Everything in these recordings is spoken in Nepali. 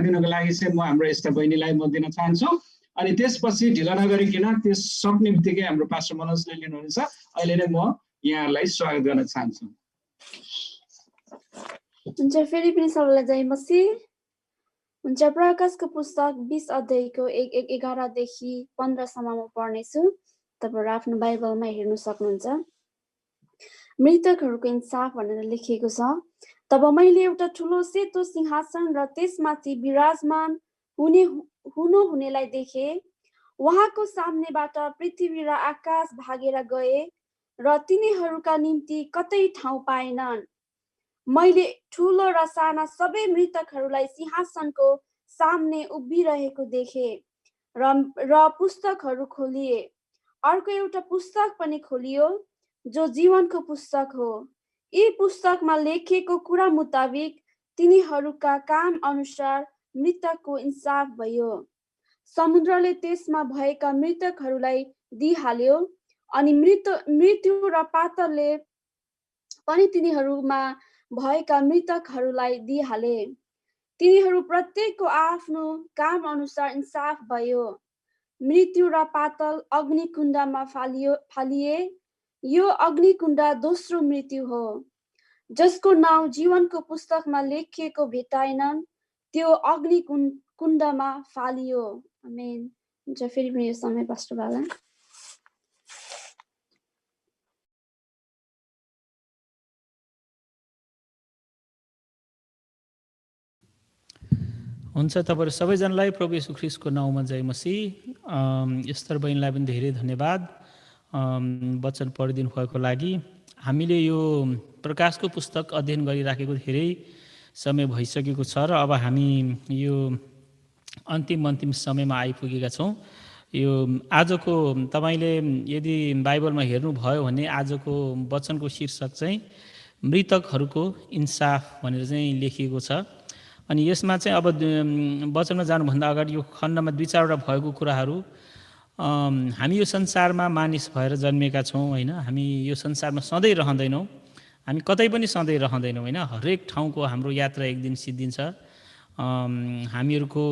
दिनको लागि चाहिँ म हाम्रो यस्ता बहिनीलाई म दिन चाहन्छु अनि त्यसपछि ढिला नगरिकन त्यस सक्ने बित्तिकै हाम्रो पास्टर मनोजले लिनुहुनेछ अहिले नै म यहाँहरूलाई स्वागत गर्न चाहन्छु हुन्छ फेरि पनि सबैलाई जय मसीह हुन्छ प्रकाशको पुस्तक 20 अध्यायको 11 देखि 15 सम्म म पढ्नेछु तपाईहरु आफ्नो बाइबलमा हेर्न सक्नुहुन्छ मृतकहरूको इन्साफ भनेर लेखिएको छ तब मैले एउटा ठुलो सेतो सिंहासन र त्यसमाथि विराजमान हुनेलाई देखे उहाँको सामनेबाट पृथ्वी र आकाश भागेर गए र तिनीहरूका निम्ति कतै ठाउँ पाएनन् मैले ठुलो र साना सबै मृतकहरूलाई सिंहासनको सामने उभिरहेको देखे र पुस्तकहरू खोलिए अर्को एउटा पुस्तक पनि खोलियो जो जीवनको पुस्तक हो यी पुस्तकमा लेखिएको कुरा मुताबिक तिनीहरूका काम अनुसार मृतकको इन्साफ भयो समुद्रले त्यसमा भएका मृतकहरूलाई दिइहाल्यो अनि मृत्यु र पातालले पनि तिनीहरूमा भएका मृतकहरूलाई दिइहाले तिनीहरू प्रत्येकको आफ्नो काम अनुसार इन्साफ भयो मृत्यु र पाताल अग्निकुण्डमा फालिए यो अग्निकुण्ड दोस्रो मृत्यु हो जसको नाउँ जीवनको पुस्तकमा लेखिएको भेटाएनन् त्यो अग्निकुण्डमा फालियो आमेन हुन्छ फेरि पनि यो समय पास्टर बाला हुन्छ तपाईहरु सबैजनालाई प्रभु येशू ख्रीष्टको नाउँमा जय मसीह एस्तर बहिनीलाई पनि धेरै धन्यवाद वचन पढिदिनु भएको लागि हामीले यो प्रकाशको पुस्तक अध्ययन गरिराखेको धेरै समय भइसकेको छ र अब हामी यो अन्तिम समयमा आइपुगेका छौं यो आजको तपाईले यदि बाइबलमा हेर्नुभयो भने आजको वचनको शीर्षक चाहिँ मृतकहरूको इन्साफ भनेर चाहिँ लेखिएको छ अनि यसमा चाहिँ अब वचनमा जानुभन्दा अगाडि यो खण्डमा दुई चारवटा भएको कुराहरू हामी यो संसारमा मानिस भएर जन्मेका छौं हैन हामी यो संसारमा सधैँ रहँदैनौं हामी कतै पनि सधैँ रहँदैनौं हैन हरेक ठाउँको हाम्रो यात्रा एक दिन सिद्धिन्छ हामीहरुको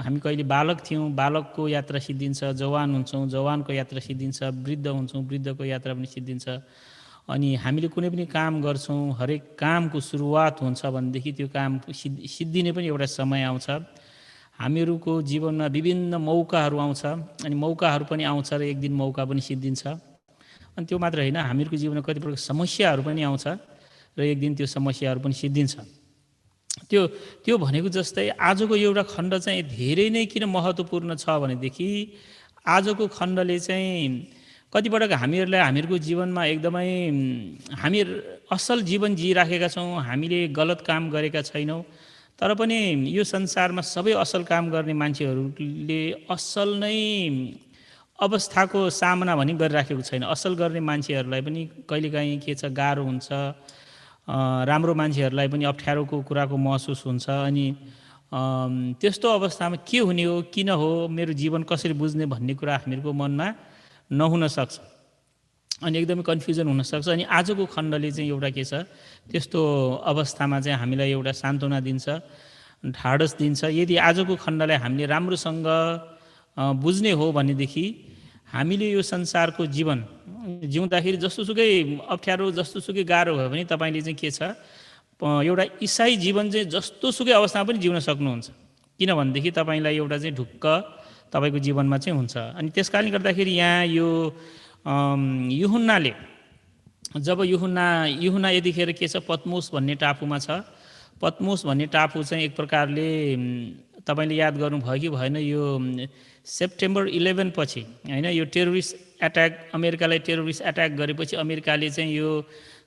हामी कहिले बालक थियौं बालकको यात्रा सिद्धिन्छ जवान हुन्छौं जवानको यात्रा सिद्धिन्छ वृद्ध हुन्छौं वृद्धको यात्रा पनि सिद्धिन्छ अनि हामीले कुनै पनि काम गर्छौं हरेक कामको सुरुवात हुन्छ भनेदेखि त्यो काम सिद्धिने पनि एउटा समय आउँछ हामीहरुको जीवनमा विभिन्न मौकाहरू आउँछ अनि मौकाहरू पनि आउँछ र एक दिन मौका पनि सिद्धिन्छ अनि त्यो मात्र हैन हामीहरुको जीवनमा कति प्रकारको समस्याहरू पनि आउँछ र एक दिन त्यो समस्याहरू पनि सिद्धिन्छ त्यो भनेको जस्तै आजको एउटा खण्ड चाहिँ धेरै नै किन महत्त्वपूर्ण छ भनेदेखि आजको खण्डले चाहिँ कतिपटक हामीहरुको जीवनमा एकदमै हामीहरु असल जीवन जिइराखेका छौं हामीले गलत काम गरेका छैनौं तर पनि यो संसारमा सबै असल काम गर्ने मान्छेहरूले असल नै अवस्थाको सामना पनि गरिराखेको छैन असल गर्ने मान्छेहरूलाई पनि कहिलेकाहीँ के छ गाह्रो हुन्छ राम्रो मान्छेहरूलाई पनि अप्ठ्यारोको कुराको महसुस हुन्छ अनि त्यस्तो अवस्थामा के हुने हो किन हो मेरो जीवन कसरी बुझ्ने भन्ने कुरा हामीहरुको मनमा नहुन सक्छ अनि एकदमै कन्फ्युजन हुन सक्छ अनि आजको खण्डले चाहिँ एउटा के छ त्यस्तो अवस्थामा चाहिँ हामीलाई एउटा सान्त्वना दिन्छ ढाडस दिन्छ यदि आजको खण्डलाई हामीले राम्रोसँग बुझ्ने हो भनेदेखि हामीले यो संसारको जीवन जिउँदाखेरि जस्तोसुकै अप्ठ्यारो जस्तोसुकै गाह्रो भयो भने तपाईले चाहिँ के छ एउटा ईसाई जीवन चाहिँ जस्तोसुकै अवस्थामा पनि जिउन सक्नुहुन्छ किन भनेदेखि तपाईलाई एउटा चाहिँ ढुक्क तपाईको जीवनमा चाहिँ हुन्छ अनि त्यसकारणले गर्दाखेरि यहाँ यो यूहन्नाले जब यूहन्ना यतिखेर के छ पत्मोस भन्ने टापुमा छ पत्मोस भन्ने टापु चाहिँ एक प्रकारले तपाईले याद गर्नुभयो कि भएन यो सेप्टेम्बर 11 पछि हैन यो टेरोरिस्ट अट्याक अमेरिकालाई टेरोरिस्ट अट्याक गरेपछि अमेरिकाले चाहिँ यो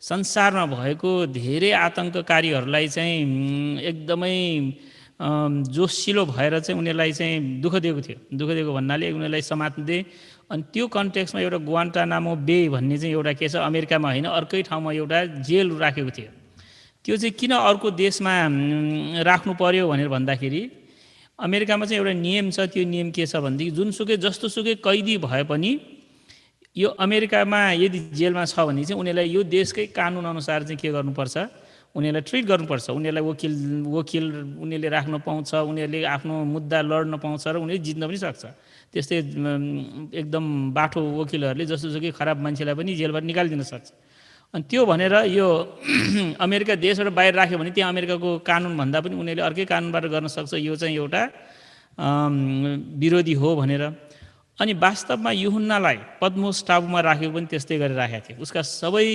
संसारमा भएको धेरै आतंककारीहरूलाई चाहिँ एकदमै जोसिलो भएर चाहिँ उनीहरुलाई चाहिँ दुःख दिएको भन्नाले उनीहरुलाई समात्दै अनि त्यो कन्टेक्स्टमा एउटा ग्वान्टानामो बे भन्ने चाहिँ एउटा के छ अमेरिकामा हैन अर्कै ठाउँमा एउटा जेल राखेको थियो त्यो चाहिँ किन अर्को देशमा राख्नु पर्यो भनेर भन्दाखेरि अमेरिकामा चाहिँ एउटा नियम छ त्यो नियम के छ भन्दाखेरि जुनसुकै जस्तोसुकै कैदी भए पनि यो अमेरिकामा यदि जेलमा छ भने चाहिँ उनीहरुलाई यो देशकै कानुन अनुसार चाहिँ के गर्नुपर्छ उनीहरूलाई ट्रिट गर्नुपर्छ, उनीहरूलाई वकिल उनीहरूले राख्न पाउँछ, उनीहरूले आफ्नो मुद्दा लड्न पाउँछ र उनीहरूले जित्न पनि सक्छ। त्यस्तै एकदम बाठो वकिलहरूले जसोसुकै खराब मान्छेलाई पनि जेलबाट निकालिदिन सक्छ। अनि त्यो भनेर यो अमेरिका देशबाट बाहिर राख्यो भने त्यहाँ अमेरिकाको कानुनभन्दा पनि उनीहरूले अर्कै कानुनबाट गर्न सक्छ, यो चाहिँ एउटा विरोधी हो भनेर। अनि वास्तवमा यूहन्नालाई पद्मोस टापुमा राखेको पनि त्यस्तै गरेर राखेको थियो। उसका सबै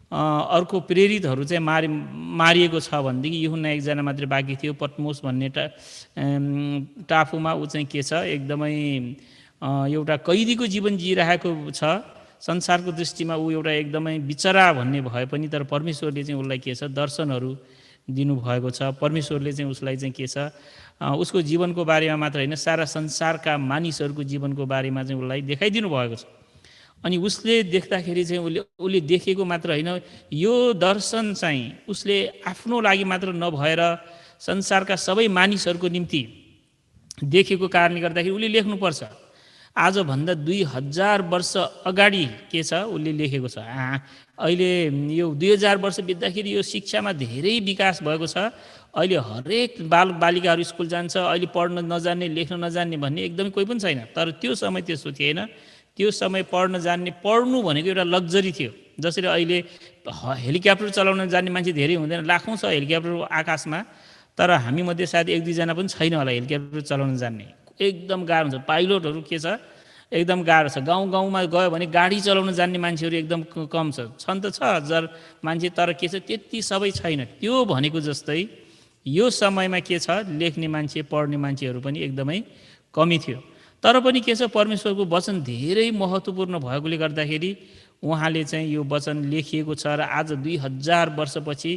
अर्को प्रेरितहरू चाहिँ मारिएको छ भनेदेखि यूहन्ना एकजना मात्रै बाँकी थियो। पद्मोस भन्ने टापुमा ऊ चाहिँ के छ, एकदमै एउटा कैदीको जीवन जिइरहेको छ। संसारको दृष्टिमा ऊ एउटा एकदमै बिचरा भन्ने भए पनि तर परमेश्वरले चाहिँ उसलाई के छ, दर्शनहरू दिनुभएको छ। परमेश्वरले चाहिँ उसलाई चाहिँ के छ, उसको जीवनको बारेमा मात्र होइन, सारा संसारका मानिसहरूको जीवनको बारेमा चाहिँ उसलाई देखाइदिनु भएको छ। अनि उसले देख्दाखेरि चाहिँ उसले देखेको मात्र होइन, यो दर्शन चाहिँ उसले आफ्नो लागि मात्र नभएर संसारका सबै मानिसहरूको निम्ति देखेको कारणले गर्दाखेरि उसले लेख्नुपर्छ। आजभन्दा 2000 वर्ष अगाडि के छ उसले लेखेको छ। अहिले यो 2000 वर्ष बित्दाखेरि यो शिक्षामा धेरै विकास भएको छ। अहिले हरेक बालिकाहरू स्कुल जान्छ, अहिले पढ्न नजान्ने लेख्न नजान्ने भन्ने एकदमै कोही पनि छैन। तर त्यो समय त्यस्तो थिएन। त्यो समय पढ्न जान्ने, पढ्नु भनेको एउटा लग्जरी थियो। जसरी अहिले हेलिकप्टर चलाउन जान्ने मान्छे धेरै हुँदैन, लाखौँ छ हेलिकप्टर आकाशमा, तर हामीमध्ये सायद 1-2 जना पनि छैन होला हेलिकप्टर चलाउन जान्ने। एकदम गाह्रो हुन्छ। पाइलटहरू के छ, एकदम गाह्रो छ। गाउँमा गयो भने गाडी चलाउन जान्ने मान्छेहरू एकदम कम छन् त छ 1000 मान्छे, तर के छ त्यति सबै छैन। त्यो भनेको जस्तै यो समयमा के छ, लेख्ने मान्छे पढ्ने मान्छेहरू पनि एकदमै कमी थियो। तर पनि के छ, परमेश्वरको वचन धेरै महत्त्वपूर्ण भएकोले गर्दाखेरि उहाँले चाहिँ यो वचन लेखिएको छ र आज 2000 वर्षपछि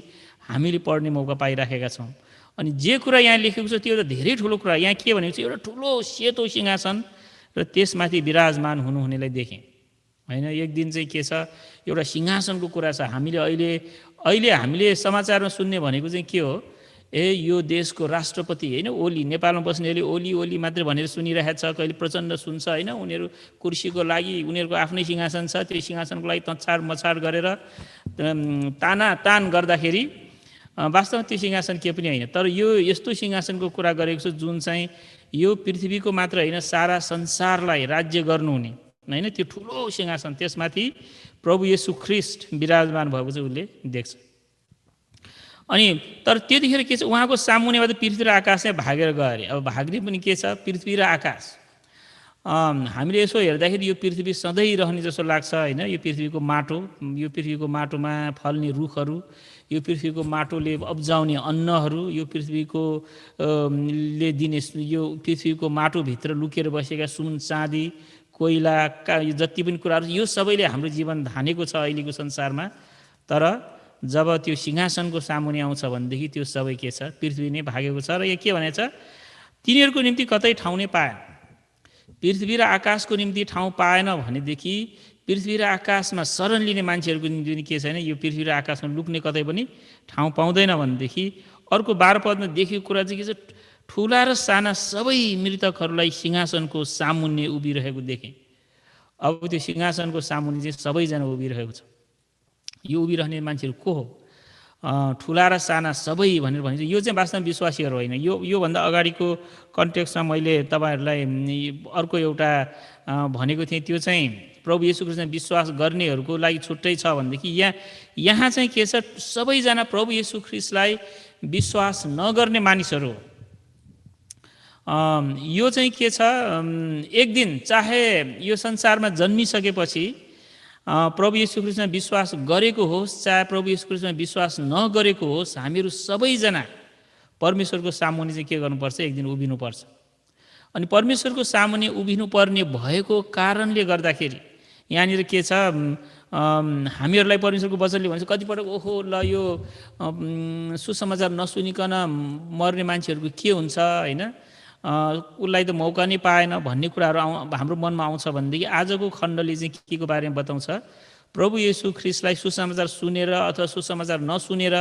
हामीले पढ्ने मौका पाइराखेका छौँ। अनि जे कुरा यहाँ लेखेको छ त्यो एउटा धेरै ठुलो कुरा। यहाँ के भनेको छ, एउटा ठुलो सेतो सिंहासन र त्यसमाथि विराजमान हुनुहुनेलाई देखेँ होइन। एक दिन चाहिँ के छ, एउटा सिंहासनको कुरा छ। अहिले हामीले समाचारमा सुन्ने भनेको चाहिँ के हो, यो देशको राष्ट्रपति होइन, ओली, नेपालमा बस्नेहरूले ओली मात्रै भनेर सुनिरहेको छ। कहिले प्रचण्ड सुन्छ होइन, उनीहरू कुर्सीको लागि उनीहरूको आफ्नै सिंहासन छ, त्यो सिंहासनको लागि तछाड मछाड गरेर तान गर्दाखेरि वास्तवमा त्यो सिंहासन के पनि होइन। तर यो यस्तो सिंहासनको कुरा गरेको छ जुन चाहिँ यो पृथ्वीको मात्र होइन, सारा संसारलाई राज्य गर्नुहुने होइन, त्यो ठुलो सिंहासन, त्यसमाथि प्रभु येशू ख्रीष्ट विराजमान भएको चाहिँ उसले देख्छ। अनि तर त्यतिखेर के छ, उहाँको सामुन्नेबाट पृथ्वी र आकाश चाहिँ भागेर गयो अरे। अब भाग्ने पनि के छ, पृथ्वी र आकाश। हामीले यसो हेर्दाखेरि यो पृथ्वी सधैँ रहने जस्तो लाग्छ होइन। यो पृथ्वीको माटो, यो पृथ्वीको माटोमा फल्ने रुखहरू, यो पृथ्वीको माटोले उब्जाउने अन्नहरू, यो पृथ्वीको ले दिने, यो पृथ्वीको माटोभित्र लुकेर बसेका सुन चाँदी कोइला जति पनि कुराहरू, यो सबैले हाम्रो जीवन धानेको छ अहिलेको संसारमा। तर जब त्यो सिंहासनको सामुन्ने आउँछ भनेदेखि त्यो सबै के छ, पृथ्वी नै भागेको छ। र यो के भनेछ, तिनीहरूको निम्ति कतै ठाउँ नै पाएन। पृथ्वी र आकाशको निम्ति ठाउँ पाएन भनेदेखि पृथ्वी र आकाशमा शरण लिने मान्छेहरूको निम्ति के छैन, यो पृथ्वी र आकाशमा लुक्ने कतै पनि ठाउँ पाउँदैन भनेदेखि अर्को 12 पदमा देखेको कुरा चाहिँ के छ, ठुला र साना सबै मृतकहरूलाई सिंहासनको सामुन्ने उभिरहेको देखेँ। अब त्यो सिंहासनको सामुन्ने चाहिँ सबैजना उभिरहेको छ। यो उभिरहने मान्छेहरू को हो, ठुला र साना सबै भनेर भनिन्छ। यो चाहिँ वास्तवमा विश्वासीहरू होइन। योभन्दा अगाडिको कन्टेक्स्टमा मैले तपाईँहरूलाई अर्को एउटा भनेको थिएँ, त्यो चाहिँ प्रभु येशू ख्रीष्टमा विश्वास गर्नेहरूको लागि छुट्टै छ भनेदेखि यहाँ चाहिँ के छ, सबैजना प्रभु येशू ख्रीष्टलाई विश्वास नगर्ने मानिसहरू हो। यो चाहिँ के छ, एक दिन चाहे यो संसारमा जन्मिसकेपछि प्रभु येशू ख्रीष्टमा विश्वास गरेको होस् चाहे प्रभु येशू ख्रीष्टमा विश्वास नगरेको होस्, हामीहरू सबैजना परमेश्वरको सामुन्ने चाहिँ के गर्नुपर्छ, एक दिन उभिनुपर्छ। अनि परमेश्वरको सामुन्ने उभिनुपर्ने भएको कारणले गर्दाखेरि यहाँनिर के छ, हामीहरूलाई परमेश्वरको वचनले भन्छ कतिपटक ओहो ल यो सुसमाचार नसुनिकन मर्ने मान्छेहरूको के हुन्छ होइन, उसलाई त मौका नै पाएन भन्ने कुराहरू हाम्रो मनमा आउँछ भनेदेखि आजको खण्डले चाहिँ के को बारेमा बताउँछ, प्रभु येशू ख्रीष्टलाई सुसमाचार सुनेर अथवा सुसमाचार नसुनेर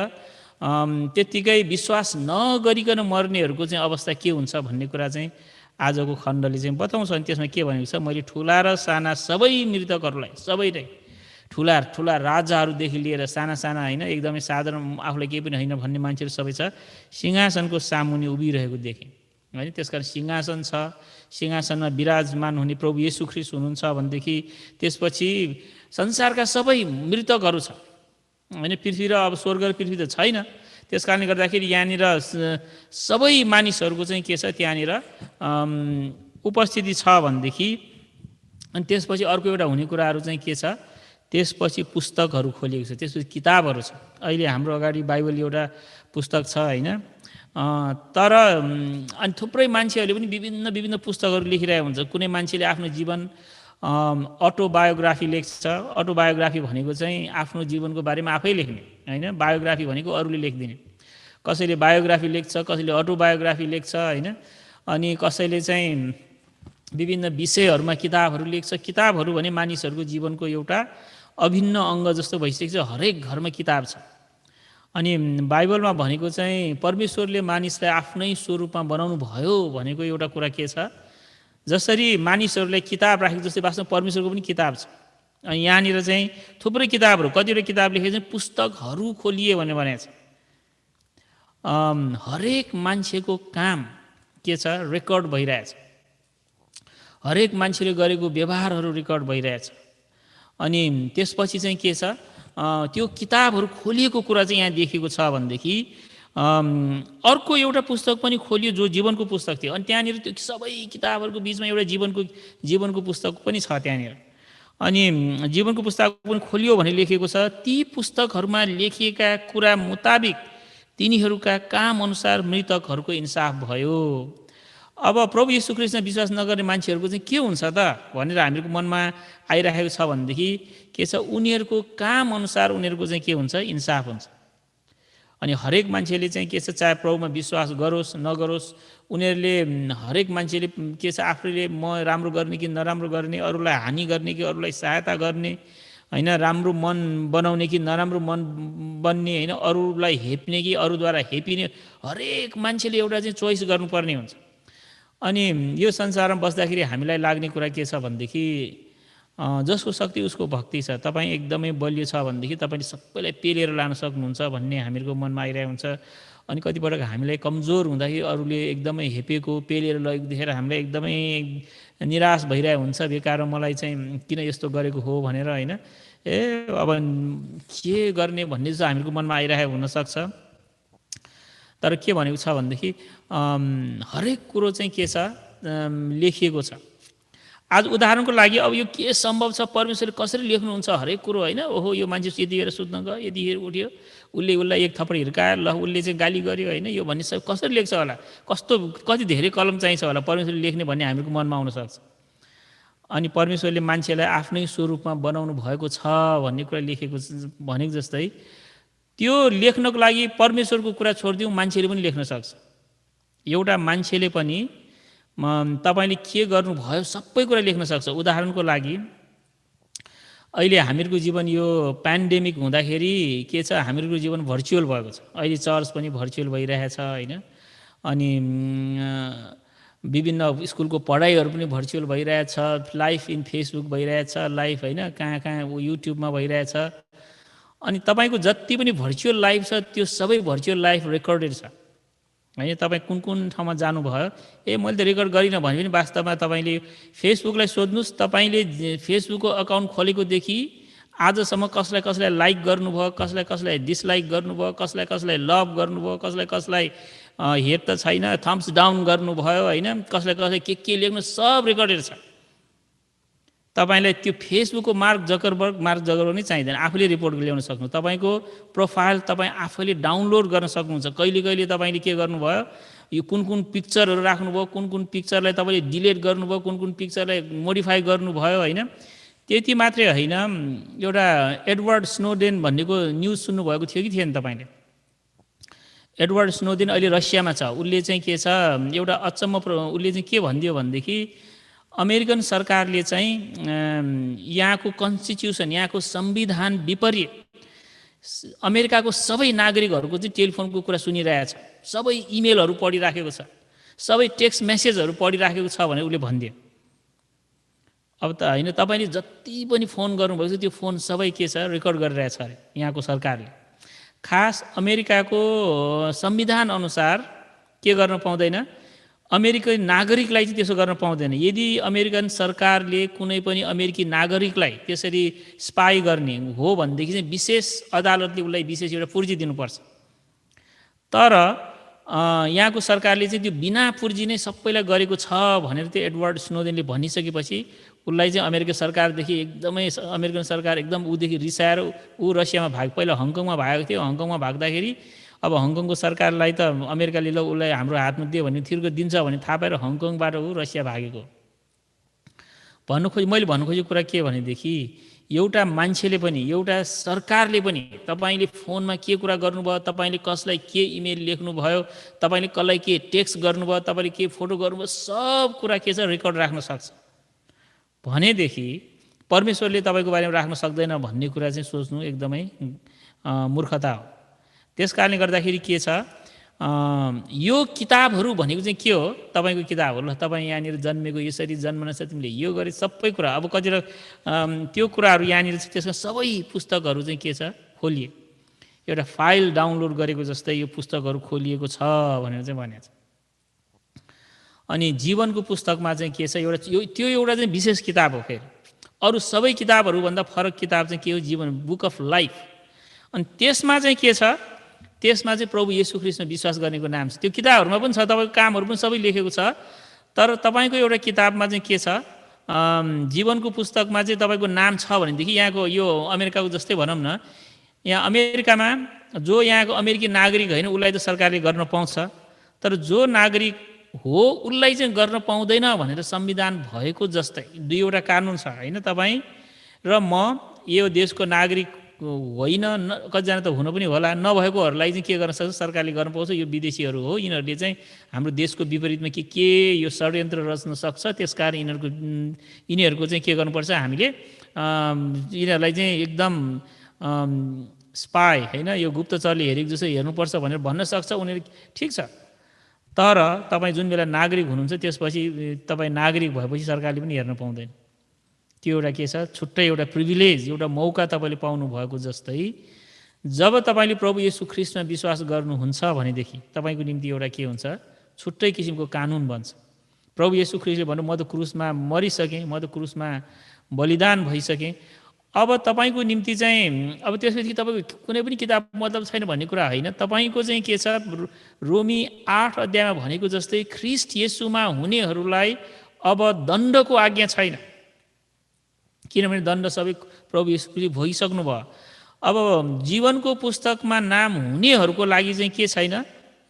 त्यत्तिकै विश्वास नगरिकन मर्नेहरूको चाहिँ अवस्था के हुन्छ भन्ने कुरा चाहिँ आजको खण्डले चाहिँ बताउँछ। अनि त्यसमा के भनेको छ, मैले ठुला र साना सबै मृतकहरूलाई, सबै नै ठुला ठुला राजाहरूदेखि लिएर साना साना होइन एकदमै साधारण आफूलाई केही पनि होइन भन्ने मान्छेहरू सबै छ सिंहासनको सामुन्ने उभिरहेको देखेँ होइन। त्यसकारण सिंहासन छ, सिंहासनमा विराजमान हुने प्रभु येशू ख्रीष्ट हुनुहुन्छ भनेदेखि त्यसपछि संसारका सबै मृतकहरू छ होइन। पृथ्वी र अब स्वर्ग र पृथ्वी त छैन। त्यस कारणले गर्दाखेरि यहाँनिर सबै मानिसहरूको चाहिँ के छ त्यहाँनिर उपस्थिति छ भनेदेखि अनि त्यसपछि अर्को एउटा हुने कुराहरू चाहिँ के छ, त्यसपछि पुस्तकहरू खोलिएको छ, त्यसपछि किताबहरू छ। अहिले हाम्रो अगाडि बाइबल एउटा पुस्तक छ होइन। तर अनि थुप्रै मान्छेहरूले पनि विभिन्न विभिन्न पुस्तकहरू लेखिरहेको हुन्छ। कुनै मान्छेले आफ्नो जीवन अटोबायोग्राफी लेख्छ। अटोबायोग्राफी भनेको चाहिँ आफ्नो जीवनको बारेमा आफै लेख्ने होइन। बायोग्राफी भनेको अरूले लेखिदिने। कसैले बायोग्राफी लेख्छ, कसैले अटोबायोग्राफी लेख्छ होइन। अनि कसैले चाहिँ विभिन्न विषयहरूमा किताबहरू लेख्छ। किताबहरू भने मानिसहरूको जीवनको एउटा अभिन्न अङ्ग जस्तो भइसकेको छ। हरेक घरमा किताब छ। अनि बाइबलमा भनेको चाहिँ परमेश्वरले मानिसलाई आफ्नै स्वरूपमा बनाउनु भयो भनेको एउटा कुरा के छ, जसरी मानिसहरूलाई किताब राखेको जस्तै वास्तवमा परमेश्वरको पनि किताब छ। अनि यहाँनिर चाहिँ थुप्रै किताबहरू, कतिवटा किताब लेखेको चाहिँ पुस्तकहरू खोलिए भनेर भनेको छ। हरेक मान्छेको काम के छ रेकर्ड भइरहेछ। हरेक मान्छेले गरेको व्यवहारहरू रेकर्ड भइरहेछ। अनि त्यसपछि चाहिँ के छ, त्यो किताबहरू खोलिएको कुरा चाहिँ यहाँ देखिएको छ भनेदेखि अर्को एउटा पुस्तक पनि खोलियो जो जीवनको पुस्तक थियो। अनि त्यहाँनिर त्यो सबै किताबहरूको बिचमा एउटा जीवनको पुस्तक पनि छ त्यहाँनिर। अनि जीवनको पुस्तक पनि खोलियो भने लेखिएको छ, ती पुस्तकहरूमा लेखिएका कुरा मुताबिक तिनीहरूका काम अनुसार मृतकहरूको इन्साफ भयो। अब प्रभु येशू ख्रीष्टमा विश्वास नगर्ने मान्छेहरूको चाहिँ के हुन्छ त भनेर हामीहरूको मनमा आइरहेको छ भनेदेखि के छ, उनीहरूको काम अनुसार उनीहरूको चाहिँ के हुन्छ, इन्साफ हुन्छ। अनि हरेक मान्छेले चाहिँ के छ, चाहे प्रभुमा विश्वास गरोस् नगरोस्, उनीहरूले हरेक मान्छेले के छ आफूले म राम्रो गर्ने कि नराम्रो गर्ने, अरूलाई हानि गर्ने कि अरूलाई सहायता गर्ने होइन, राम्रो मन बनाउने कि नराम्रो मन बन्ने होइन, अरूलाई हेप्ने कि अरूद्वारा हेपिने, हरेक मान्छेले एउटा चाहिँ चोइस गर्नुपर्ने हुन्छ। अनि यो संसारमा बस्दाखेरि हामीलाई लाग्ने कुरा के छ भनेदेखि जसको शक्ति उसको भक्ति छ। तपाईँ एकदमै बलियो छ भनेदेखि तपाईँले सबैलाई पेलेर लान सक्नुहुन्छ भन्ने हामीहरूको मनमा आइरहेको हुन्छ। अनि कतिपटक हामीलाई कमजोर हुँदाखेरि अरूले एकदमै हेपेको पेलेर लगेको देखेर हामीलाई एकदमै निराश भइरहेको हुन्छ। बेकार मलाई चाहिँ किन यस्तो गरेको हो भनेर होइन, अब के गर्ने भन्ने चाहिँ हामीहरूको मनमा आइरहेको हुनसक्छ। तर के भनेको छ भनेदेखि हरेक कुरो चाहिँ के छ लेखिएको छ। आज उदाहरणको लागि अब यो के सम्भव छ, परमेश्वरले कसरी लेख्नुहुन्छ हरेक कुरो होइन। ओहो यो मान्छे यतिखेर सुत्न गयो, यतिखेर उठ्यो, उसलाई एक थप्पड हिर्कायो, ल उसले चाहिँ गाली गर्यो होइन, यो भन्ने सब कसरी लेख्छ होला, कति धेरै कलम चाहिन्छ होला परमेश्वरले लेख्ने भन्ने हामीहरूको मनमा आउनसक्छ। अनि परमेश्वरले मान्छेलाई आफ्नै स्वरूपमा बनाउनु भएको छ भन्ने कुरा लेखेको भनेको जस्तै त्यो लेख्नको लागि परमेश्वरको कुरा छोडिदिउँ, मान्छेले पनि लेख्न सक्छ। एउटा मान्छेले पनि तपाईँले के गर्नुभयो सबै कुरा लेख्न सक्छ। उदाहरणको लागि अहिले हामीहरूको जीवन यो पेन्डेमिक हुँदाखेरि के छ, हामीहरूको जीवन भर्चुअल भएको छ। अहिले चर्च पनि भर्चुअल भइरहेछ होइन। अनि विभिन्न स्कुलको पढाइहरू पनि भर्चुअल भइरहेछ, लाइभ इन फेसबुक भइरहेछ, लाइभ होइन कहाँ कहाँ युट्युबमा भइरहेछ। अनि तपाईँको जति पनि भर्चुअल लाइफ छ त्यो सबै भर्चुअल लाइफ रेकर्डेड छ होइन। तपाईँ कुन कुन ठाउँमा जानुभयो, मैले त रेकर्ड गरिनँ भने पनि वास्तवमा तपाईँले फेसबुकलाई सोध्नुहोस्, तपाईँले फेसबुकको अकाउन्ट खोलेकोदेखि आजसम्म कसलाई कसलाई लाइक गर्नुभयो, कसलाई कसलाई डिसलाइक गर्नुभयो, कसलाई कसलाई लभ गर्नुभयो, कसलाई कसलाई हेट त छैन थम्स डाउन गर्नुभयो होइन, कसलाई कसलाई के लेख्नु सब रेकर्डेड छ। तपाईँलाई त्यो फेसबुकको मार्क जकरबर्ग नै चाहिँदैन, आफूले रिपोर्ट ल्याउन सक्नु। तपाईँको प्रोफाइल तपाईँ आफैले डाउनलोड गर्न सक्नुहुन्छ। कहिले कहिले तपाईँले के गर्नुभयो, यो कुन कुन पिक्चरहरू राख्नुभयो, कुन कुन पिक्चरलाई तपाईँले डिलिट गर्नुभयो, कुन कुन पिक्चरलाई मोडिफाई गर्नुभयो होइन। त्यति मात्रै होइन, एउटा एडवर्ड स्नोडेन भन्नेको न्युज सुन्नुभएको थियो कि थिएन तपाईँले? एडवर्ड स्नोडेन अहिले रसियामा छ। उसले चाहिँ के छ, एउटा अचम्म उसले चाहिँ के भनिदियो भनेदेखि अमेरिकन सरकारले चाहिँ यहाँको कन्स्टिट्युसन, यहाँको संविधान विपरीत अमेरिकाको सबै नागरिकहरूको चाहिँ टेलिफोनको कुरा सुनिरहेछ, सबै इमेलहरू पढिराखेको छ, सबै टेक्स्ट मेसेजहरू पढिराखेको छ भनेर उसले भनिदियो। अब त होइन, तपाईँले जति पनि फोन गर्नुभएको छ त्यो फोन सबै के छ, रेकर्ड गरिरहेछ अरे यहाँको सरकारले। खास अमेरिकाको संविधान अनुसार के गर्न पाउँदैन, अमेरिकी नागरिकलाई चाहिँ त्यसो गर्न पाउँदैन। यदि अमेरिकन सरकारले कुनै पनि अमेरिकी नागरिकलाई त्यसरी स्पाई गर्ने हो भनेदेखि चाहिँ विशेष अदालतले उसलाई विशेष एउटा पुर्जी दिनुपर्छ। तर यहाँको सरकारले चाहिँ त्यो बिना पुर्जी नै सबैलाई गरेको छ भनेर त्यो एडवर्ड स्नोडेनले भनिसकेपछि उसलाई चाहिँ अमेरिका सरकारदेखि एकदमै, अमेरिकन सरकार एकदम ऊदेखि रिसाएर ऊ रसियामा पहिला हङकङमा भागेको थियो। हङकङमा भाग्दाखेरि अब हङकङको सरकारलाई त अमेरिकाले ल उसलाई हाम्रो हातमा दियो भने तिर्को दिन्छ भने थाहा पाएर हङकङबाट ऊ रसिया भागेको। मैले भन्नु खोजेको कुरा के भनेदेखि एउटा मान्छेले पनि, एउटा सरकारले पनि तपाईँले फोनमा के कुरा गर्नुभयो, तपाईँले कसलाई के इमेल लेख्नुभयो, तपाईँले कसलाई के टेक्स्ट गर्नुभयो, तपाईँले के फोटो गर्नुभयो, सब कुरा के छ रेकर्ड राख्न सक्छ। भनेदेखि परमेश्वरले तपाईँको बारेमा राख्न सक्दैन भन्ने कुरा चाहिँ सोच्नु एकदमै मूर्खता हो। त्यस कारणले गर्दाखेरि के छ, यो किताबहरू भनेको चाहिँ के हो, तपाईँको किताब हो। ल तपाईँ यहाँनिर जन्मेको, यसरी जन्मन छ, तिमीले यो गरे सबै कुरा। अब कतिवटा त्यो कुराहरू यहाँनिर चाहिँ त्यसमा सबै पुस्तकहरू चाहिँ के छ खोलिए, एउटा फाइल डाउनलोड गरेको जस्तै यो पुस्तकहरू खोलिएको छ भनेर चाहिँ भनेको छ। अनि जीवनको पुस्तकमा चाहिँ के छ, त्यो एउटा चाहिँ विशेष किताब हो। फेरि अरू सबै किताबहरूभन्दा फरक किताब चाहिँ के हो, जीवन, बुक अफ लाइफ। अनि त्यसमा चाहिँ के छ, त्यसमा चाहिँ प्रभु येशू ख्रीष्टमा विश्वास गर्नेको नाम छ। त्यो किताबहरूमा पनि छ, तपाईँको कामहरू पनि सबै लेखेको छ। तर तपाईँको एउटा किताबमा चाहिँ के छ, जीवनको पुस्तकमा चाहिँ तपाईँको नाम छ भनेदेखि यहाँको यो अमेरिकाको जस्तै भनौँ न, यहाँ अमेरिकामा जो यहाँको अमेरिकी नागरिक होइन उसलाई त सरकारले गर्न पाउँछ, तर जो नागरिक हो उसलाई चाहिँ गर्न पाउँदैन भनेर संविधान भएको जस्तै दुईवटा कानुन छ होइन। तपाईँ र म यो देशको नागरिक होइन, कतिजना त हुन पनि होला, नभएकोहरूलाई चाहिँ के गर्न सक्छ, सरकारले गर्न पाउँछ। यो विदेशीहरू हो, यिनीहरूले चाहिँ हाम्रो देशको विपरीतमा के यो षड्यन्त्र रच्न सक्छ। त्यस कारण यिनीहरूको चाहिँ के गर्नुपर्छ, हामीले यिनीहरूलाई चाहिँ एकदम स्पाई होइन, यो गुप्तचरले हेरेको जस्तो हेर्नुपर्छ भनेर भन्न सक्छ उनीहरू, ठिक छ। तर तपाईँ जुन बेला नागरिक हुनुहुन्छ त्यसपछि तपाईँ नागरिक भएपछि सरकारले पनि हेर्न पाउँदैन। त्यो एउटा के छ, छुट्टै एउटा प्रिभिलेज, एउटा मौका तपाईँले पाउनु भएको जस्तै जब तपाईँले प्रभु येशू ख्रीष्टमा विश्वास गर्नुहुन्छ भनेदेखि तपाईँको निम्ति एउटा के हुन्छ, छुट्टै किसिमको कानुन बन्छ। प्रभु येशू ख्रीष्टले भन्नु, म त क्रुसमा मरिसकेँ, म त क्रुसमा बलिदान भइसकेँ, अब तपाईँको निम्ति चाहिँ अब त्यसपछि तपाईँको कुनै पनि किताब मतलब छैन भन्ने कुरा होइन। तपाईँको चाहिँ के छ, रोमी 8 अध्यायमा भनेको जस्तै ख्रीष्ट येशूमा हुनेहरूलाई अब दण्डको आज्ञा छैन, किनभने दण्ड सबै प्रभु येशूले भोगिसक्नु भयो। अब जीवनको पुस्तकमा नाम हुनेहरूको लागि चाहिँ के छैन,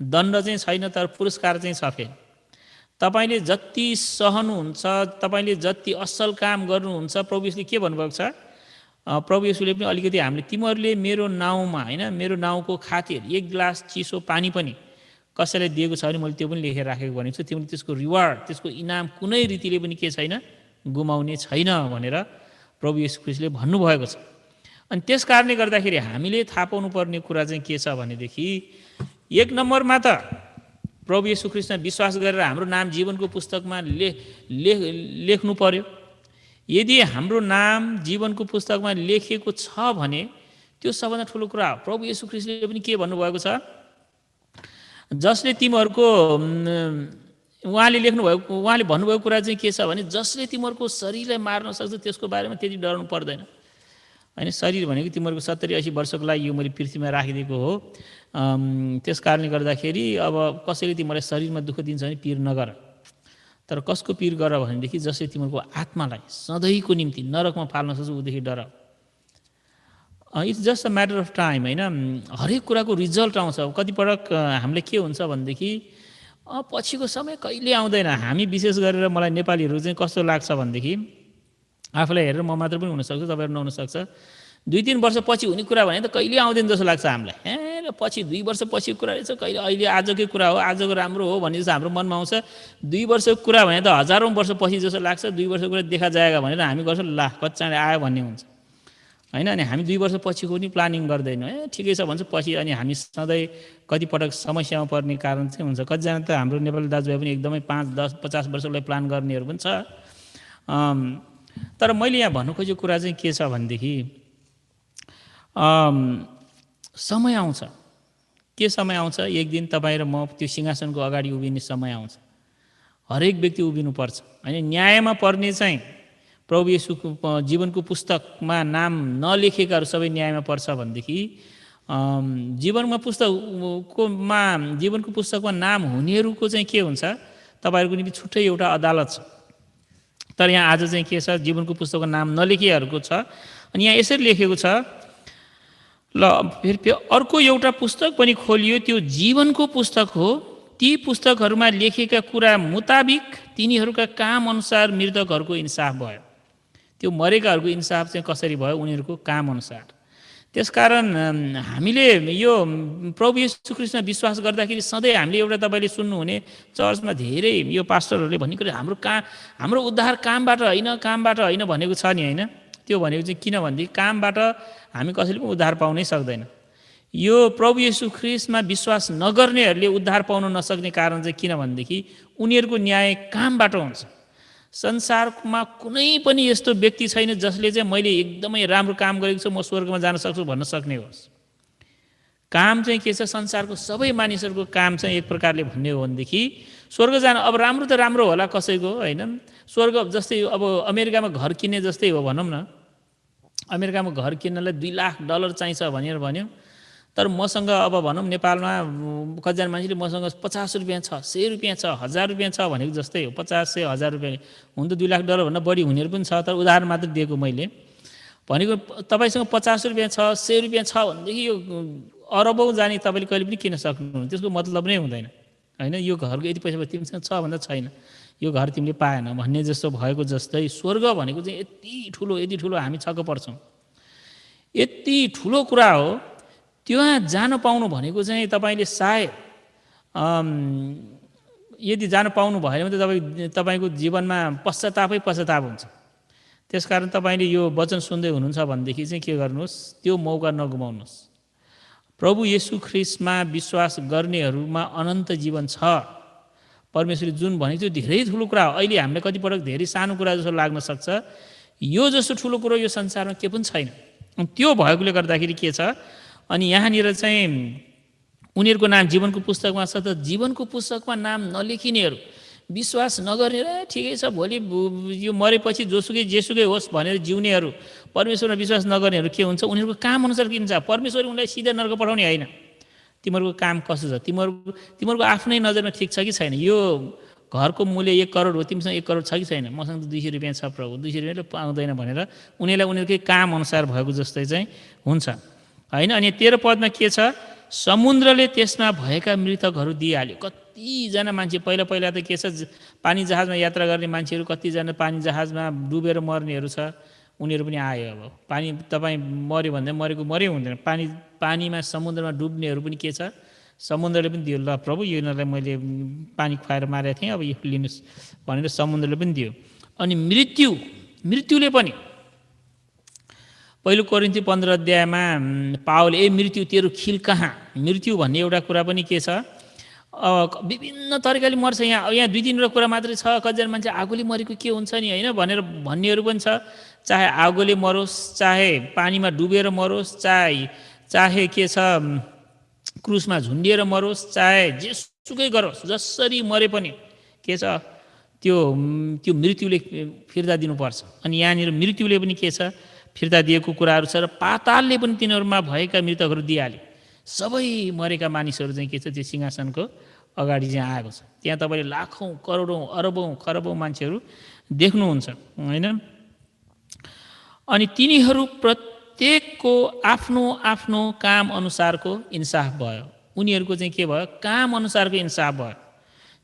दण्ड चाहिँ छैन, तर पुरस्कार चाहिँ छ। फेरि तपाईँले जति सहनुहुन्छ, तपाईँले जति असल काम गर्नुहुन्छ, प्रभु येशूले के भन्नुभएको छ, प्रभु येशूले पनि अलिकति हामीले तिमीहरूले मेरो नाउँमा होइन, मेरो नाउँको खातिर 1 गिलास चिसो पानी पनि कसैलाई दिएको छ भने मैले त्यो पनि लेखेर राखेको भनेको छु, तिमीले त्यसको रिवार्ड, त्यसको इनाम कुनै रीतिले पनि के छैन, गुमाउने छैन भनेर प्रभु येशू ख्रीष्टले भन्नुभएको छ। अनि त्यस कारणले गर्दाखेरि हामीले थाहा पाउनुपर्ने कुरा चाहिँ के छ भनेदेखि 1 नम्बरमा त प्रभु येशू ख्रीष्टमा विश्वास गरेर हाम्रो नाम जीवनको पुस्तकमा लेख्नु पर्यो। यदि हाम्रो नाम जीवनको पुस्तकमा लेखिएको छ भने त्यो सबभन्दा ठुलो कुरा हो। प्रभु येशू ख्रीष्टले पनि के भन्नुभएको छ, जसले तिमीहरूको उहाँले लेख्नुभएको, उहाँले भन्नुभएको कुरा चाहिँ के छ भने जसले तिमीहरूको शरीरलाई मार्न सक्छ त्यसको बारेमा त्यति डराउनु पर्दैन होइन। शरीर भनेको तिमीहरूको 70-80 वर्षको लागि यो मैले पृथ्वीमा राखिदिएको हो। त्यस कारणले गर्दाखेरि अब कसैले तिमीलाई शरीरमा दुःख दिन्छ भने पिर नगर, तर कसको पिर गर भनेदेखि जसले तिमीहरूको आत्मालाई सधैँको निम्ति नरकमा फाल्न सक्छ उदेखि डर। It's just a matter of time होइन, हरेक कुराको रिजल्ट आउँछ। कतिपटक हामीले के हुन्छ भनेदेखि पछिको समय कहिले आउँदैन। हामी विशेष गरेर मलाई नेपालीहरू चाहिँ कस्तो लाग्छ भनेदेखि आफूलाई हेरेर म मात्र पनि हुनसक्छ, तपाईँहरू नहुनसक्छ, 2-3 वर्ष पछि हुने कुरा भने त कहिले आउँदैन जस्तो लाग्छ हामीलाई। पछि 2 वर्ष पछि कुरा रहेछ, कहिले अहिले आजकै कुरा हो, आजको राम्रो हो भन्ने जस्तो हाम्रो मनमा आउँछ। 2 वर्षको कुरा भने त हजारौँ वर्ष पछि जस्तो लाग्छ। 2 वर्षको कुरा देखा जाएगा भनेर हामी गर्छौँ, ला कच्चाले आयो भन्ने हुन्छ होइन। अनि हामी 2 वर्ष पछिको पनि प्लानिङ गर्दैनौँ, ठिकै छ भन्छ पछि। अनि हामी सधैँ कतिपटक समस्यामा पर्ने कारण चाहिँ हुन्छ। कतिजना त हाम्रो नेपाली दाजुभाइ पनि एकदमै 5, 10, 50 वर्षलाई प्लान गर्नेहरू पनि छ। तर मैले यहाँ भन्नु खोजेको कुरा चाहिँ के छ भनेदेखि समय आउँछ। के समय आउँछ? एक दिन तपाईँ र म त्यो सिंहासनको अगाडि उभिने समय आउँछ। हरेक व्यक्ति उभिनुपर्छ होइन। न्यायमा पर्ने चाहिँ प्रभु येशूको जीवनको पुस्तकमा नाम नलेखेकाहरू सबै न्यायमा पर्छ भनेदेखि जीवनको पुस्तकमा नाम हुनेहरूको चाहिँ के हुन्छ? तपाईँहरूको निम्ति छुट्टै एउटा अदालत छ। तर यहाँ आज चाहिँ के छ? जीवनको पुस्तकको नाम नलेखेहरूको छ। अनि यहाँ यसरी लेखेको छ, ल फेरि अर्को एउटा पुस्तक पनि खोलियो, त्यो जीवनको पुस्तक हो। ती पुस्तकहरूमा लेखेका कुरा मुताबिक तिनीहरूका काम अनुसार मृतकहरूको इन्साफ भयो। त्यो मरेकाहरूको इन्साफ चाहिँ कसरी भयो? उनीहरूको काम अनुसार। त्यसकारण हामीले यो प्रभु येशू ख्रीष्टमा विश्वास गर्दाखेरि सधैँ हामीले एउटा तपाईँले सुन्नुहुने चर्चमा धेरै यो पास्टरहरूले भनेको हाम्रो उद्धार कामबाट होइन भनेको छ नि होइन। त्यो भनेको चाहिँ किन भनेदेखि कामबाट हामी कसैले पनि उद्धार पाउनै सक्दैन। यो प्रभु येशू ख्रीष्टमा विश्वास नगर्नेहरूले उद्धार पाउन नसक्ने कारण चाहिँ किन भनेदेखि उनीहरूको न्याय कामबाट हुन्छ। संसारमा कुनै पनि यस्तो व्यक्ति छैन जसले चाहिँ मैले एकदमै राम्रो काम गरेको छु, म स्वर्गमा जान सक्छु भन्न सक्ने होस्। काम चाहिँ के छ? संसारको सबै मानिसहरूको काम चाहिँ एक प्रकारले भन्ने हो भनेदेखि स्वर्ग जान अब राम्रो त राम्रो होला कसैको होइन। स्वर्ग जस्तै अब अमेरिकामा घर किन्ने जस्तै हो भनौँ न। अमेरिकामा घर किन्नलाई $2 लाख चाहिन्छ भनेर भन्यो। तर मसँग अब भनौँ नेपालमा कतिजना मान्छेले मसँग 50 रुपियाँ छ, 100 रुपियाँ छ, 1000 रुपियाँ छ भनेको जस्तै हो। 50, 100, 1000 रुपियाँ हुन त $2 लाख भन्दा बढी हुनेहरू पनि छ। तर उदाहरण मात्र दिएको मैले। भनेको तपाईँसँग 50 रुपियाँ छ, 100 रुपियाँ छ भनेदेखि यो अरबौँ जाने तपाईँले कहिले पनि किन्न सक्नुहुन्न। त्यसको मतलब नै हुँदैन होइन। यो घरको यति पैसा तिमीसँग छ भन्दा छैन, यो घर तिमीले पाएन भन्ने जस्तो भएको जस्तै स्वर्ग भनेको चाहिँ यति ठुलो हामी छक्क पर्छौँ। यति ठुलो कुरा हो। त्यहाँ जान पाउनु भनेको चाहिँ तपाईँले सायद यदि जान पाउनु भएन भने त तपाईँको जीवनमा पश्चाताप हुन्छ। त्यसकारण तपाईँले यो वचन सुन्दै हुनुहुन्छ भनेदेखि चाहिँ के गर्नुहोस्? त्यो मौका नगुमाउनुहोस्। प्रभु येशू ख्रीष्टमा विश्वास गर्नेहरूमा अनन्त जीवन छ। परमेश्वरले जुन भनेको त्यो धेरै ठुलो कुरा हो। अहिले हामीलाई कतिपटक धेरै सानो कुरा जस्तो लाग्न सक्छ। यो जस्तो ठुलो कुरो यो संसारमा के पनि छैन। त्यो भएकोले गर्दाखेरि के छ? अनि यहाँनिर चाहिँ उनीहरूको नाम जीवनको पुस्तकमा छ। त जीवनको पुस्तकमा नाम नलेखिनेहरू, विश्वास नगर्ने, ठिकै छ भोलि यो मरेपछि जेसुकै होस् भनेर जिउनेहरू, परमेश्वरमा विश्वास नगर्नेहरू के हुन्छ? उनीहरूको काम अनुसार किन्छ। परमेश्वर उनलाई सिधै नर्क पठाउने होइन। तिमीहरूको काम कसो छ? तिमीहरूको आफ्नै नजरमा ठिक छ कि छैन? यो घरको मूल्य 1 करोड हो, तिमीसँग 1 करोड छ कि छैन? मसँग त 200 रुपियाँ छ प्रभु, 200 रुपियाँ पाउँदैन भनेर उनीहरूलाई उनीहरूकै काम अनुसार भएको जस्तै चाहिँ हुन्छ होइन। अनि 13 पदमा के छ? समुद्रले त्यसमा भएका मृतकहरू दिइहाल्यो। कतिजना मान्छे पहिला त के छ? पानी जहाजमा यात्रा गर्ने मान्छेहरू कतिजना पानी जहाजमा डुबेर मर्नेहरू छ, उनीहरू पनि आयो। अब पानी तपाईँ मऱ्यो भन्दा मरेको हुँदैन। पानीमा समुद्रमा डुब्नेहरू पनि के छ? समुद्रले पनि दियो। ल प्रभु यिनीहरूलाई मैले पानी खुवाएर मारेको थिएँ, अब यो लिनुहोस् भनेर समुद्रले पनि दियो। अनि मृत्युले पनि पहिलो कोरिन्थी 15 अध्यायमा पावल मृत्यु तेरो खिल कहाँ? मृत्यु भन्ने एउटा कुरा पनि के छ? विभिन्न तरिकाले मर्छ। यहाँ 2-3 कुरा मात्रै छ। कतिजना मान्छे आगोले मरेको के हुन्छ नि होइन भनेर भन्नेहरू पनि छ। चाहे आगोले मरोस्, चाहे पानीमा डुबेर मरोस्, चाहे के छ क्रुसमा झुन्डिएर मरोस्, चाहे जेसुकै गरोस्, जसरी मरे पनि के छ? त्यो मृत्युले फिर्ता दिनुपर्छ। अनि यहाँनिर मृत्युले पनि के छ? फिर्ता दिएको कुराहरू छ। र पातालले पनि तिनीहरूमा भएका मृतकहरू दिइहाल्यो। सबै मरेका मानिसहरू चाहिँ के छ? त्यो सिंहासनको अगाडि चाहिँ आएको छ। त्यहाँ तपाईँले लाखौँ, करोडौँ, अरबौँ, खरबौँ मान्छेहरू देख्नुहुन्छ होइन। अनि तिनीहरू प्रत्येकको आफ्नो आफ्नो काम अनुसारको इन्साफ भयो। उनीहरूको चाहिँ के भयो? काम अनुसारको इन्साफ भयो।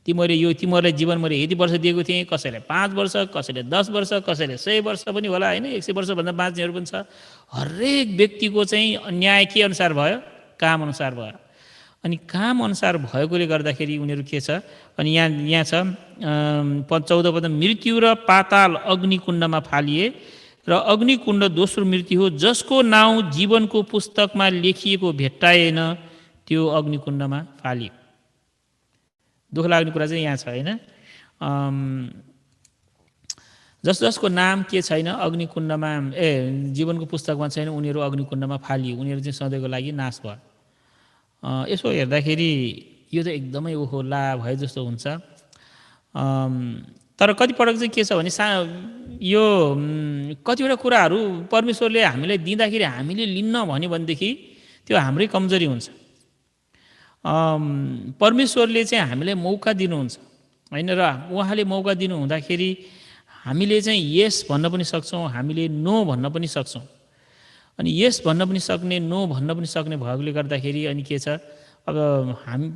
तिमीहरूलाई जीवन मैले यति वर्ष दिएको थिएँ, कसैले 5 वर्ष, कसैले 10 वर्ष, कसैले 100 वर्ष पनि होला होइन। 100 वर्षभन्दा बाँच्नेहरू पनि छ। हरेक व्यक्तिको चाहिँ न्याय के अनुसार भयो? काम अनुसार भयो। अनि काम अनुसार भएकोले गर्दाखेरि उनीहरू के छ? अनि यहाँ छ 14 पद, मृत्यु र पाताल अग्निकुण्डमा फालिए र अग्निकुण्ड दोस्रो मृत्यु हो, जसको नाउँ जीवनको पुस्तकमा लेखिएको भेट्टाएन, त्यो अग्निकुण्डमा फालियो। दुःख लाग्ने कुरा चाहिँ यहाँ छ होइन। जसको नाम के छैन अग्निकुण्डमा जीवनको पुस्तकमा छैन उनीहरू अग्निकुण्डमा फालियो, उनीहरू चाहिँ सधैँको लागि नाश भयो। यसो हेर्दाखेरि यो त एकदमै ओहो ला भए जस्तो हुन्छ। तर कतिपटक चाहिँ के छ भने यो कतिवटा कुराहरू परमेश्वरले हामीलाई दिँदाखेरि हामीले लिन्न भन्यो भनेदेखि त्यो हाम्रै कमजोरी हुन्छ। परमेश्वरले चाहिँ हामीलाई मौका दिनुहुन्छ होइन, र उहाँले मौका दिनु हुँदाखेरि हामीले चाहिँ यस भन्न पनि सक्छौँ, हामीले नो भन्न पनि सक्छौँ। अनि यस भन्न पनि सक्ने, नो भन्न पनि सक्ने भएकोले गर्दाखेरि अनि के छ, अब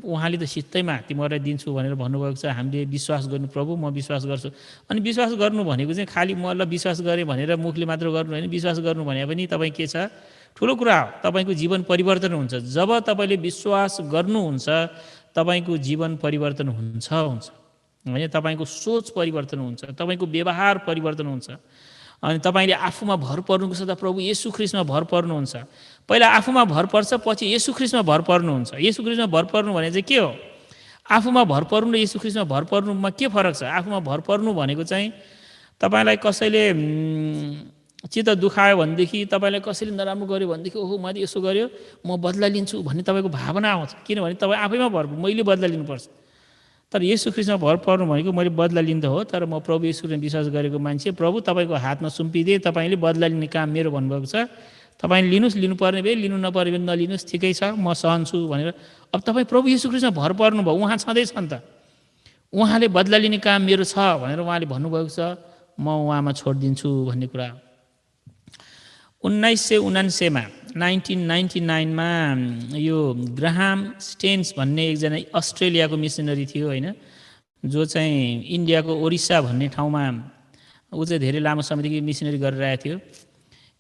उहाँले त सित्तैमा तिमीहरूलाई दिन्छु भनेर भन्नुभएको छ। हामीले विश्वास गर्नु, प्रभु म विश्वास गर्छु। अनि विश्वास गर्नु भनेको चाहिँ खालि म ल विश्वास गरेँ भनेर मुखले मात्र गर्नु होइन। विश्वास गर्नु भने पनि तपाईँ के छ, ठुलो कुरा हो, तपाईँको जीवन परिवर्तन हुन्छ। जब तपाईँले विश्वास गर्नुहुन्छ तपाईँको जीवन परिवर्तन हुन्छ होइन, तपाईँको सोच परिवर्तन हुन्छ, तपाईँको व्यवहार परिवर्तन हुन्छ। अनि तपाईँले आफूमा भर पर्नुको सदा प्रभु येशू ख्रीष्टमा भर पर्नुहुन्छ। पहिला आफूमा भर पर्छ, पछि येशू ख्रीष्टमा भर पर्नुहुन्छ। येशू ख्रीष्टमा भर पर्नु भने चाहिँ के हो? आफूमा भर पर्नु र येशू ख्रीष्टमा भर पर्नुमा के फरक छ? आफूमा भर पर्नु भनेको चाहिँ तपाईँलाई कसैले चित्त दुखायो भनेदेखि, तपाईँलाई कसैले नराम्रो गर्यो भनेदेखि ओहो मैले यसो गर्यो म बदला लिन्छु भन्ने तपाईँको भावना आउँछ। किनभने तपाईँ आफैमा भर, मैले बदला लिनुपर्छ। तर येशू ख्रीष्टमा भर पर्नु भनेको मैले बदला लिँदा हो, तर म प्रभु येशूले विश्वास गरेको मान्छे, प्रभु तपाईँको हातमा सुम्पिदिए, तपाईँले बदला लिने काम मेरो भन्नुभएको छ। तपाईँले लिनुहोस्, लिनुपर्ने भए लिनु, नपर्ने भए नलिनुहोस्, ठिकै छ म सहन्छु भनेर। अब तपाईँ प्रभु येशू ख्रीष्टमा भर पर्नुभयो, उहाँ छँदैछ नि त, उहाँले बदला लिने काम मेरो छ भनेर उहाँले भन्नुभएको छ। म उहाँमा छोडिदिन्छु भन्ने कुरा। 1999मा यो ग्राहम स्टेन्स भन्ने एकजना अस्ट्रेलियाको मिसनरी थियो होइन, जो चाहिँ इन्डियाको ओडिसा भन्ने ठाउँमा ऊ चाहिँ धेरै लामो समयदेखि मिसनरी गरिरहेको थियो।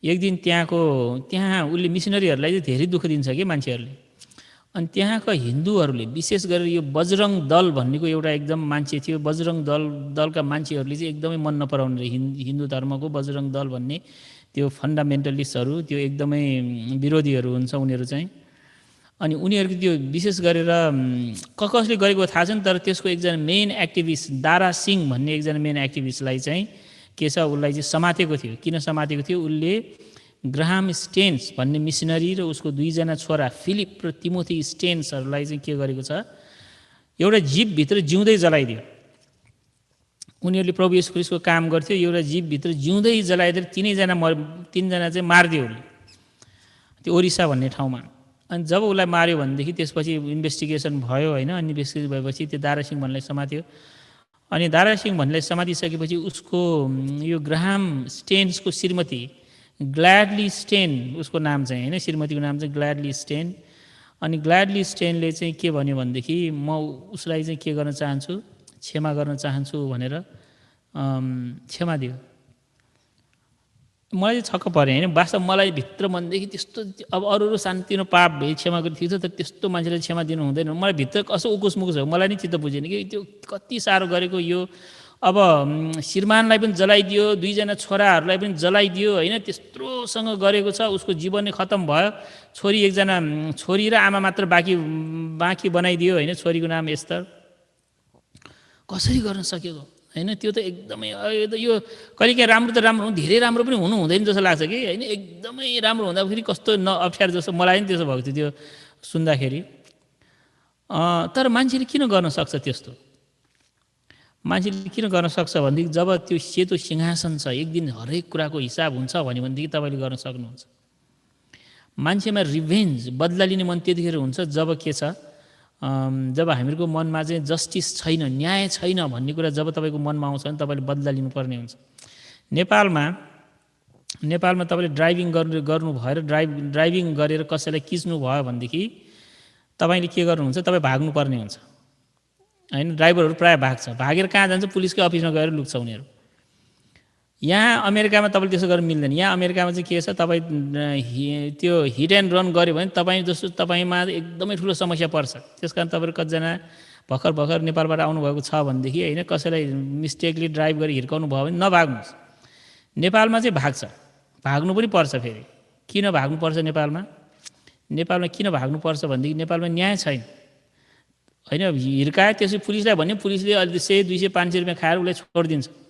एक दिन त्यहाँ उसले मिसनरीहरूलाई चाहिँ धेरै दुःख दिन्छ कि मान्छेहरूले। अनि त्यहाँका हिन्दूहरूले विशेष गरेर यो बजरङ दल भन्नेको एउटा एकदम मान्छे थियो। बजरङ दलका मान्छेहरूले चाहिँ एकदमै मन नपराउने रहे। हिन्दू धर्मको बजरङ दल भन्ने त्यो फन्डामेन्टलिस्टहरू, त्यो एकदमै विरोधीहरू हुन्छ उनीहरू चाहिँ। अनि उनीहरूको त्यो विशेष गरेर कसले गरेको थाहा छैन, तर त्यसको एकजना मेन एक्टिभिस्ट दारा सिंह भन्ने एकजना मेन एक्टिभिस्टलाई चाहिँ के छ, उसलाई चाहिँ समातेको थियो। किन समातेको थियो? उसले ग्राहम स्टेन्स भन्ने मिसनरी र उसको दुईजना छोरा फिलिप र तिमोथी स्टेन्सहरूलाई चाहिँ के गरेको छ, एउटा जीवभित्र जिउँदै जलाइदियो। उनीहरूले प्रभु येशू ख्रीष्टको काम गर्थ्यो, एउटा जीवभित्र जिउँदै जलाइदिएर तिनजना चाहिँ मारिदियो उसले त्यो ओडिसा भन्ने ठाउँमा। अनि जब उसलाई मार्यो भनेदेखि त्यसपछि इन्भेस्टिगेसन भयो होइन। इन्भेस्टिगेसन भएपछि त्यो दारा सिंह भन्नेलाई समात्यो। अनि दारा सिंह भन्नेलाई समातिसकेपछि उसको यो ग्राहम स्टेन्सको श्रीमती ग्ल्याडली स्टेन, उसको नाम चाहिँ होइन, श्रीमतीको नाम चाहिँ ग्ल्याडली स्टेन। अनि ग्ल्याडली स्टेनले चाहिँ के भन्यो भनेदेखि म उसलाई चाहिँ के गर्न चाहन्छु, क्षमा गर्न चाहन्छु भनेर क्षमा दियो। मलाई चाहिँ छक्क परेँ होइन। वास्तव मलाई भित्र मनदेखि त्यस्तो, अब अरू सानोतिनो पाप भए क्षमा गर्नु ठिक छ, तर त्यस्तो मान्छेलाई क्षमा दिनु हुँदैन। मलाई भित्र कसो उकुस मुकुस हो, मलाई नै चित्त बुझेन कि त्यो कति साह्रो गरेको यो। अब श्रीमानलाई पनि जलाइदियो, दुईजना छोराहरूलाई पनि जलाइदियो होइन, त्यत्रोसँग गरेको छ। उसको जीवन नै खत्तम भयो। एकजना छोरी र आमा मात्र बाँकी बनाइदियो होइन। छोरीको नाम एस्तर। कसरी गर्न सकेको होइन? त्यो त एकदमै यो कहिलेकाहीँ राम्रो त राम्रो, धेरै राम्रो पनि हुनु हुँदैन जस्तो लाग्छ कि होइन। एकदमै राम्रो हुँदा फेरि कस्तो अप्ठ्यारो जस्तो मलाई पनि त्यसो भएको थियो त्यो सुन्दाखेरि। तर मान्छेले किन गर्न सक्छ त्यस्तो? मान्छेले किन गर्न सक्छ भनेदेखि जब त्यो सेतो सिंहासन छ, एक दिन हरेक कुराको हिसाब हुन्छ भनेदेखि तपाईँले गर्न सक्नुहुन्छ। मान्छेमा रिभेन्ज, बदला लिने मन त्यतिखेर हुन्छ जब के छ, जब हामीहरूको मनमा चाहिँ जस्टिस छैन, न्याय छैन भन्ने कुरा जब तपाईँको मनमा आउँछ भने तपाईँले बदला लिनुपर्ने हुन्छ। नेपालमा तपाईँले ड्राइभिङ गर्नु भएर ड्राइभिङ गरेर कसैलाई किच्नु भयो भनेदेखि तपाईँले के गर्नुहुन्छ, तपाईँ भाग्नुपर्ने हुन्छ होइन। ड्राइभरहरू प्रायः भाग्छ, भागेर कहाँ जान्छ, पुलिसकै अफिसमा गएर लुक्छ उनीहरू। यहाँ अमेरिकामा तपाईँले त्यसो गर्न मिल्दैन। यहाँ अमेरिकामा चाहिँ के छ, तपाईँ त्यो हिट एन्ड रन गऱ्यो भने तपाईँमा एकदमै ठुलो समस्या पर्छ। त्यस कारण तपाईँहरू कतिजना भर्खर नेपालबाट आउनुभएको छ भनेदेखि होइन, कसैलाई मिस्टेकली ड्राइभ गरेर हिर्काउनु भयो भने नभाग्नुहोस्। नेपालमा चाहिँ भाग्नु पनि पर्छ। फेरि किन भाग्नुपर्छ नेपालमा किन भाग्नुपर्छ भनेदेखि नेपालमा न्याय छैन होइन। हिर्कायो त्यसै पुलिसलाई भन्यो, पुलिसले अहिले 100, 200, 500 रुपियाँ खाएर उसलाई छोडिदिन्छ।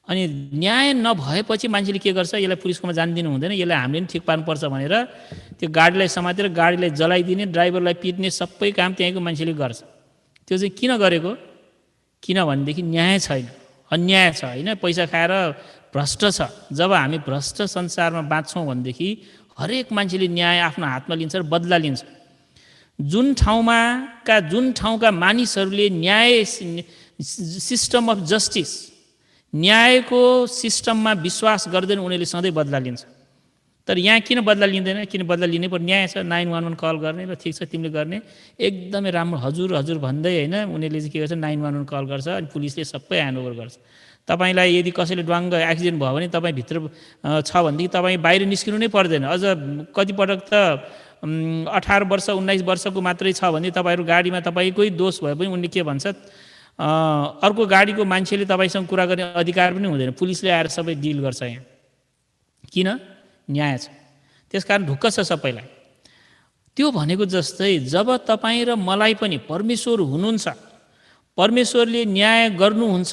अनि न्याय नभएपछि मान्छेले के गर्छ, यसलाई पुलिसकोमा जान दिनु हुँदैन, यसलाई हामीले पनि ठिक पार्नुपर्छ भनेर त्यो गाडीलाई समातेर गाडीलाई जलाइदिने, ड्राइभरलाई पिट्ने सबै काम त्यहीँको मान्छेले गर्छ। त्यो चाहिँ किन गरेको? किनभनेदेखि न्याय छैन, अन्याय छ होइन, पैसा खाएर भ्रष्ट छ। जब हामी भ्रष्ट संसारमा बाँच्छौँ भनेदेखि हरेक मान्छेले न्याय आफ्नो हातमा लिन्छ र बदला लिन्छ। जुन ठाउँका मानिसहरूले न्याय सिस्टम अफ जस्टिस, न्यायको सिस्टममा विश्वास गर्दैन, उनीहरूले सधैँ बदला लिन्छ। तर यहाँ किन बदला लिँदैन? किन बदला लिनै पर्ने? न्याय छ, 911 कल गर्ने, र ठिक छ तिमीले गर्ने, एकदमै राम्रो, हजुर हजुर भन्दै होइन, उनीहरूले चाहिँ के गर्छ, 911 कल गर्छ अनि पुलिसले सबै ह्यान्डओभर गर्छ। तपाईँलाई यदि कसैले ड्वाङ्ग एक्सिडेन्ट भयो भने तपाईँ भित्र छ भनेदेखि तपाईँ बाहिर निस्किनु नै पर्दैन। अझ कतिपटक त 18 वर्ष 19 वर्षको मात्रै छ भने तपाईँहरू गाडीमा तपाईँकै दोष भए पनि उनले के भन्छ, अर्को गाडीको मान्छेले तपाईँसँग कुरा गर्ने अधिकार पनि हुँदैन, पुलिसले आएर सबै डिल गर्छ यहाँ। किन? न्याय छ। त्यसकारण ढुक्क छ सबैलाई। त्यो भनेको जस्तै जब तपाईँ र मलाई पनि परमेश्वर हुनुहुन्छ, परमेश्वरले न्याय गर्नुहुन्छ,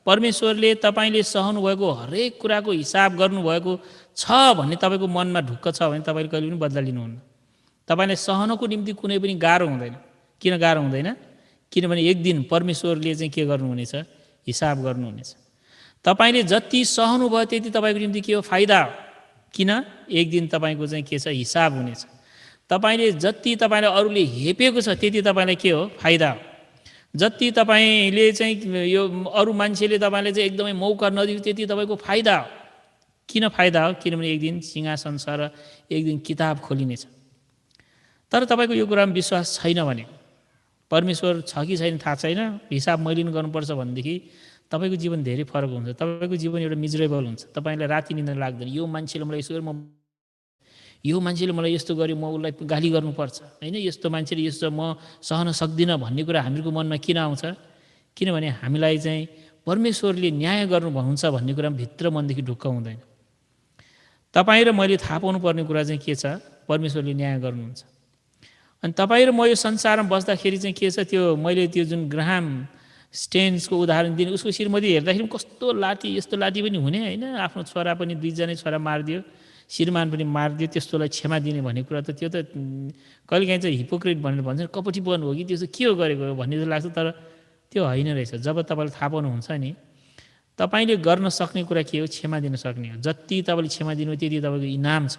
परमेश्वरले तपाईँले सहनुभएको हरेक कुराको हिसाब गर्नुभएको छ भन्ने तपाईँको मनमा ढुक्क छ भने तपाईँले कहिले पनि बदला लिनुहुन्न। तपाईँलाई सहनको निम्ति कुनै पनि गाह्रो हुँदैन। किन गाह्रो हुँदैन? किनभने एक दिन परमेश्वरले चाहिँ के गर्नुहुनेछ, हिसाब गर्नुहुनेछ। तपाईँले जति सहनुभयो त्यति तपाईँको निम्ति के हो, फाइदा हो। किन? एक दिन तपाईँको चाहिँ के छ, हिसाब हुनेछ। तपाईँले जति तपाईँलाई अरूले हेपेको छ त्यति तपाईँलाई के हो, फाइदा हो। जति तपाईँले चाहिँ यो अरू मान्छेले तपाईँले चाहिँ एकदमै मौका नदियो त्यति तपाईँको फाइदा हो। किन फाइदा हो? किनभने एक दिन सिंहासन छ र एक दिन किताब खोलिनेछ। तर तपाईँको यो कुरामा विश्वास छैन भने, परमेश्वर छ कि छैन थाहा छैन, हिसाब मैले पनि गर्नुपर्छ भनेदेखि तपाईँको जीवन धेरै फरक हुन्छ। तपाईँको जीवन एउटा मिजरेबल हुन्छ। तपाईँलाई राति निद्रा लाग्दैन, यो मान्छेले मलाई यसो गर्यो, यो मान्छेले मलाई यस्तो गर्यो, म उसलाई गाली गर्नुपर्छ होइन, यस्तो मान्छेले यस्तो म सहन सक्दिनँ भन्ने कुरा हामीहरूको मनमा किन आउँछ? किनभने हामीलाई चाहिँ परमेश्वरले न्याय गर्नुहुन्छ भन्ने कुरा भित्र मनदेखि ढुक्क हुँदैन। तपाईँ र मैले थाहा पाउनुपर्ने कुरा चाहिँ के छ, परमेश्वरले न्याय गर्नुहुन्छ। अनि तपाईँ र म यो संसारमा बस्दाखेरि चाहिँ के छ, त्यो मैले त्यो जुन ग्राहम स्टेन्सको उदाहरण दिने, उसको श्रीमती हेर्दाखेरि कस्तो लाठी, यस्तो लाठी पनि हुने होइन, आफ्नो छोरा पनि 2जना छोरा मारिदियो, श्रीमान पनि मारिदियो, त्यस्तोलाई क्षमा दिने भन्ने कुरा त त्यो त कहिलेकाहीँ चाहिँ हिपोक्रेट भनेर भन्छ, कपटीपन हो कि त्यो चाहिँ के हो गरेको भन्ने जस्तो लाग्छ। तर त्यो होइन रहेछ। जब तपाईँले थाहा पाउनुहुन्छ नि, तपाईँले गर्न सक्ने कुरा के हो, क्षमा दिन सक्ने हो। जति तपाईँले क्षमा दिनु त्यति तपाईँको इनाम छ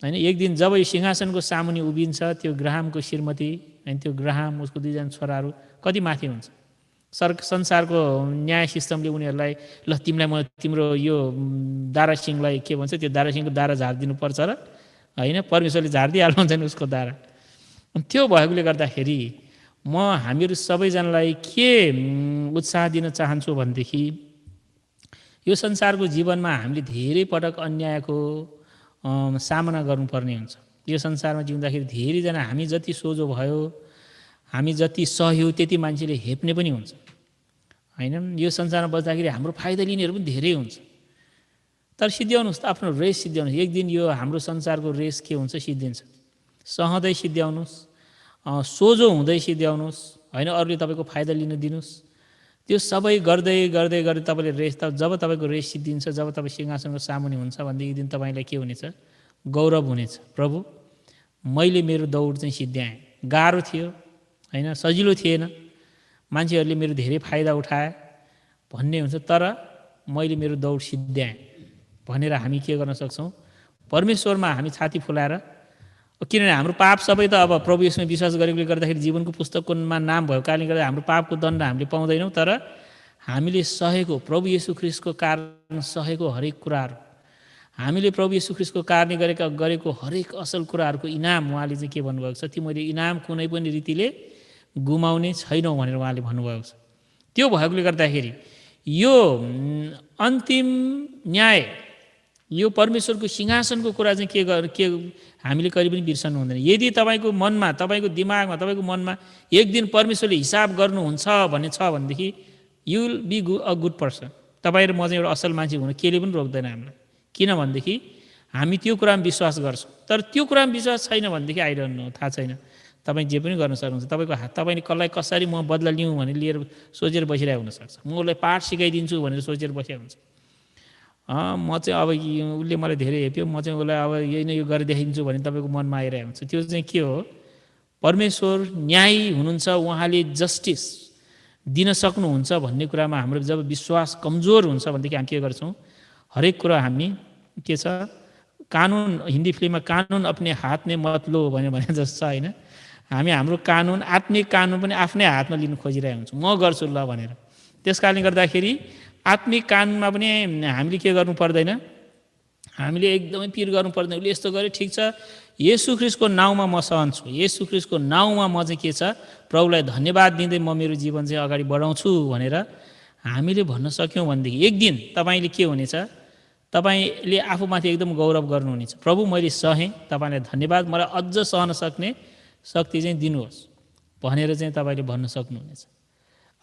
होइन। एक दिन जब यो सिंहासनको सामुने उभिन्छ त्यो ग्राहमको श्रीमती होइन, त्यो ग्राहम उसको 2जना छोराहरू कति माथि हुन्छ। संसारको न्याय सिस्टमले उनीहरूलाई ल तिमीलाई म तिम्रो यो दारा सिंहलाई के भन्छ, त्यो दारा सिंहको दारा झारिदिनुपर्छ र होइन, परमेश्वरले झारिदिइहाल्नुहुन्छ नि उसको दारा। त्यो भएकोले गर्दाखेरि म हामीहरू सबैजनालाई के उत्साह दिन चाहन्छु भनेदेखि, यो संसारको जीवनमा हामीले धेरै पटक अन्यायको सामना गर्नुपर्ने हुन्छ। यो संसारमा जिउँदाखेरि धेरैजना हामी जति सोझो भयो, हामी जति सह्यौँ त्यति मान्छेले हेप्ने पनि हुन्छ होइन। यो संसारमा बस्दाखेरि हाम्रो फाइदा लिनेहरू पनि धेरै हुन्छ। तर सिद्ध्याउनुहोस् त, आफ्नो रेस सिद्ध्याउनुहोस्। एक दिन यो हाम्रो संसारको रेस के हुन्छ, सिद्धिन्छ। सहँदै सिद्ध्याउनुहोस्, सोझो हुँदै सिद्ध्याउनुहोस् होइन, अरूले तपाईँको फाइदा लिन दिनुहोस्। त्यो सबै गर्दै गर्दै गर्दै तपाईँले रेस, जब तपाईँको रेस सिद्धिन्छ, जब तपाईँ सिंहासनको सामुने हुन्छ भनेदेखि एक दिन तपाईँलाई के हुनेछ, गौरव हुनेछ। प्रभु मैले मेरो दौड चाहिँ सिद्ध्याएँ, गाह्रो थियो होइन, सजिलो थिएन, मान्छेहरूले मेरो धेरै फाइदा उठाए भन्ने हुन्छ, तर मैले मेरो दौड सिद्ध्याएँ भनेर हामी के गर्न सक्छौँ, परमेश्वरमा हामी छाती फुलाएर। किनभने हाम्रो पाप सबै त अब प्रभु येशूमा विश्वास गरेकोले गर्दाखेरि जीवनको पुस्तकमा नाम भएको कारणले गर्दा हाम्रो पापको दण्ड हामीले पाउँदैनौँ। तर हामीले सहेको, प्रभु येशू ख्रीष्टको कारण सहेको हरेक कुराहरू, हामीले प्रभु येशू ख्रीष्टको कारणले गरेको हरेक असल कुराहरूको इनाम उहाँले चाहिँ के भन्नुभएको छ, त्यो मैले इनाम कुनै पनि रीतिले गुमाउने छैनौँ भनेर उहाँले भन्नुभएको छ। त्यो भएकोले गर्दाखेरि यो अन्तिम न्याय, यो परमेश्वरको सिंहासनको कुरा चाहिँ के हामीले कहिले पनि बिर्सनु हुँदैन। यदि तपाईँको मनमा, तपाईँको दिमागमा, तपाईँको मनमा एक दिन परमेश्वरले हिसाब गर्नुहुन्छ भन्ने छ भनेदेखि you will be a good person. तपाईँ र म चाहिँ एउटा असल मान्छे हुनु केले पनि रोक्दैन हामीलाई। किनभनेदेखि हामी त्यो कुरामा विश्वास गर्छौँ। तर त्यो कुरामा विश्वास छैन भनेदेखि आई डोन्ट नो, थाहा छैन। तपाईँ जे पनि गर्न सक्नुहुन्छ। तपाईँले कसलाई कसरी म बदला लिउँ भने लिएर सोचेर बसिरहेको हुनसक्छ। म उसलाई पाठ सिकाइदिन्छु भनेर सोचेर बसेको हुन्छ। म चाहिँ अब उसले मलाई धेरै हेप्यो, म चाहिँ उसलाई अब यही नै यो गरेर देखाइदिन्छु भने तपाईँको मनमा आइरहेको हुन्छ। त्यो चाहिँ के हो? परमेश्वर न्यायी हुनुहुन्छ, उहाँले जस्टिस दिन सक्नुहुन्छ भन्ने कुरामा हाम्रो जब विश्वास कमजोर हुन्छ भनेदेखि हामी के गर्छौँ? हरेक कुरा हामी के छ, कानुन, हिन्दी फिल्ममा कानुन अपने हात में मत लो भने जस्तो छ होइन। हामी हाम्रो कानुन, आत्मिक कानुन पनि आफ्नै हातमा लिनु खोजिरहेको हुन्छौँ, म गर्छु ल भनेर। त्यस कारणले गर्दाखेरि आत्मिक कानुनमा पनि हामीले के गर्नु पर्दैन, हामीले एकदमै पिर गर्नु पर्दैन। उसले यस्तो गर्यो ठिक छ, येशू ख्रीष्टको नाउँमा म सहन्छु, येशू ख्रीष्टको नाउँमा म चाहिँ के छ, प्रभुलाई धन्यवाद दिँदै म मेरो जीवन चाहिँ अगाडि बढाउँछु भनेर हामीले भन्न सक्यौँ भनेदेखि एक दिन तपाईँले के हुनेछ, तपाईँले आफूमाथि एकदम गौरव गर्नुहुनेछ। प्रभु मैले सहेँ, तपाईँलाई धन्यवाद, मलाई अझ सहन सक्ने शक्ति चाहिँ दिनुहोस् भनेर चाहिँ तपाईँले भन्न सक्नुहुनेछ।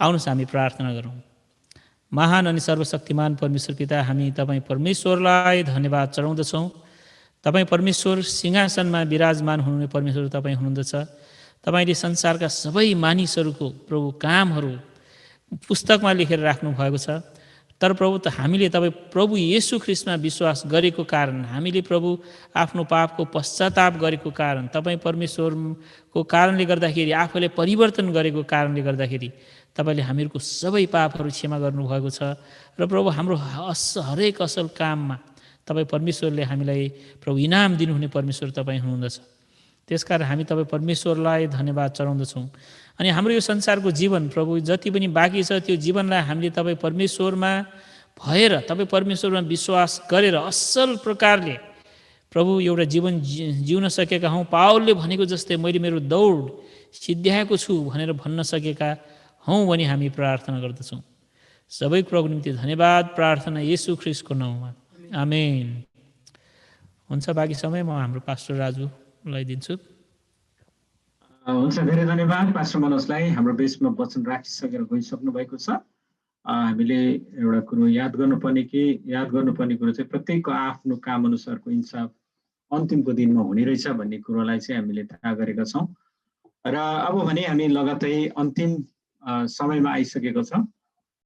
आउनुहोस् हामी प्रार्थना गरौँ। महान अनि सर्वशक्तिमान परमेश्वर पिता, हामी तपाईँ परमेश्वरलाई धन्यवाद चढाउँदछौँ। तपाईँ परमेश्वर सिंहासनमा विराजमान हुनुहुने परमेश्वर तपाईँ हुनुहुँदछ। तपाईँले संसारका सबै मानिसहरूको प्रभु कामहरू पुस्तकमा लेखेर राख्नु भएको छ। तर प्रभु हामीले तपाईँ प्रभु येशू ख्रीष्टमा विश्वास गरेको कारण, हामीले प्रभु आफ्नो पापको पश्चाताप गरेको कारण, तपाईँ परमेश्वरको कारणले गर्दाखेरि, आफूले परिवर्तन गरेको कारणले गर्दाखेरि तपाईँले हामीहरूको सबै पापहरू क्षमा गर्नुभएको छ। र प्रभु हाम्रो हरेक असल काममा तपाईँ परमेश्वरले हामीलाई प्रभु इनाम दिनुहुने परमेश्वर तपाईँ हुनुहुँदछ। त्यसकारण हामी तपाईँ परमेश्वरलाई धन्यवाद चढाउँदछौँ। अनि हाम्रो यो संसारको जीवन प्रभु जति पनि बाँकी छ, त्यो जीवनलाई हामीले तपाईँ परमेश्वरमा भएर, तपाईँ परमेश्वरमा विश्वास गरेर असल प्रकारले प्रभु एउटा जीवन जिउन सकेका हौँ। पावलले भनेको जस्तै मैले मेरो दौड सिद्ध्याएको छु भनेर भन्न सकेका हौँ भनी हामी प्रार्थना गर्दछौँ। सबै कुराको निम्ति धन्यवाद प्रार्थना येशू ख्रीष्टको नाउँमा, आमेन। हुन्छ, बाँकी समय म हाम्रो पास्टर राजुलाई दिन्छु। हुन्छ, धेरै धन्यवाद पास्टर मनोजलाई। हाम्रो बेसमा वचन राखिसकेर गइसक्नु भएको छ। हामीले एउटा कुरो याद गर्नुपर्ने कुरो चाहिँ प्रत्येकको आफ्नो काम अनुसारको इन्साफ अन्तिमको दिनमा हुने रहेछ भन्ने कुरोलाई चाहिँ हामीले थाहा गरेका छौँ। र अब भने हामी लगत्तै अन्तिम समयमा आइसकेको छ।